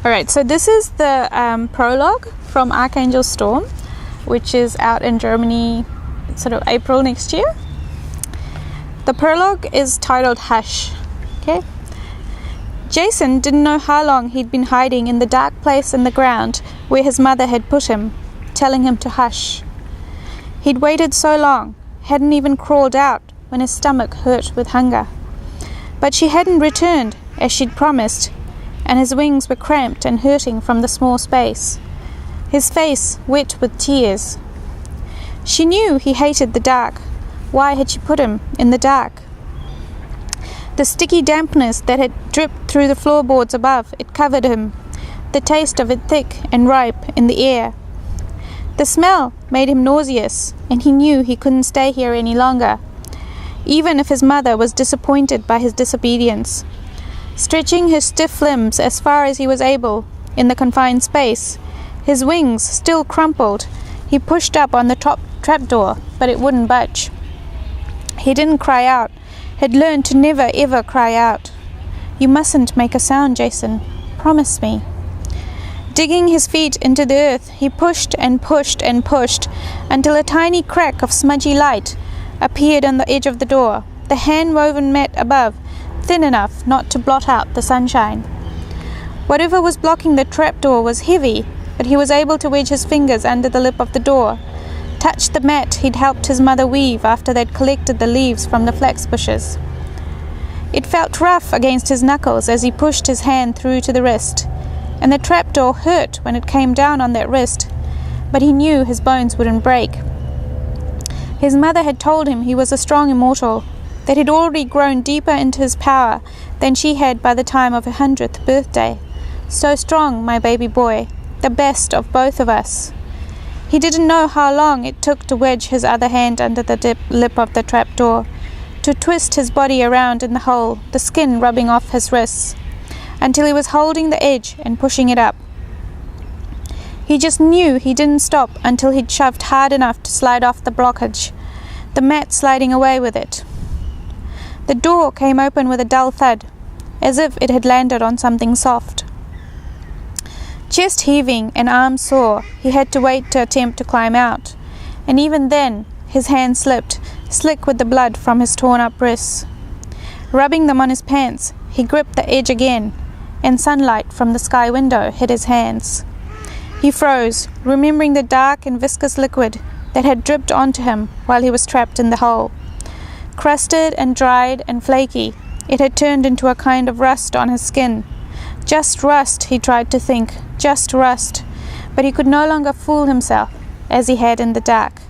Alright, so this is the prologue from Archangel Storm, which is out in Germany sort of April next year. The prologue is titled Hush. Okay. Jason didn't know how long he'd been hiding in the dark place in the ground where his mother had put him, telling him to hush. He'd waited so long, hadn't even crawled out when his stomach hurt with hunger. But she hadn't returned, as she'd promised, and his wings were cramped and hurting from the small space, his face wet with tears. She knew he hated the dark. Why had she put him in the dark? The sticky dampness that had dripped through the floorboards above, it covered him, the taste of it thick and ripe in the air. The smell made him nauseous, and he knew he couldn't stay here any longer, even if his mother was disappointed by his disobedience. Stretching his stiff limbs as far as he was able in the confined space, his wings still crumpled, he pushed up on the top trapdoor, but it wouldn't budge. He didn't cry out, had learned to never ever cry out. "You mustn't make a sound, Jason. Promise me." Digging his feet into the earth, he pushed and pushed and pushed until a tiny crack of smudgy light appeared on the edge of the door, the hand-woven mat above thin enough not to blot out the sunshine. Whatever was blocking the trapdoor was heavy, but he was able to wedge his fingers under the lip of the door, touch the mat he'd helped his mother weave after they'd collected the leaves from the flax bushes. It felt rough against his knuckles as he pushed his hand through to the wrist, and the trapdoor hurt when it came down on that wrist, but he knew his bones wouldn't break. His mother had told him he was a strong immortal, that he'd already grown deeper into his power than she had by the time of her 100th birthday. So strong, my baby boy, the best of both of us. He didn't know how long it took to wedge his other hand under the lip of the trapdoor, to twist his body around in the hole, the skin rubbing off his wrists, until he was holding the edge and pushing it up. He just knew he didn't stop until he'd shoved hard enough to slide off the blockage, the mat sliding away with it. The door came open with a dull thud, as if it had landed on something soft. Chest heaving and arms sore, he had to wait to attempt to climb out, and even then his hand slipped, slick with the blood from his torn-up wrists. Rubbing them on his pants, he gripped the edge again, and sunlight from the sky window hit his hands. He froze, remembering the dark and viscous liquid that had dripped onto him while he was trapped in the hole. Crusted and dried and flaky, it had turned into a kind of rust on his skin. Just rust, he tried to think, just rust, but he could no longer fool himself as he had in the dark.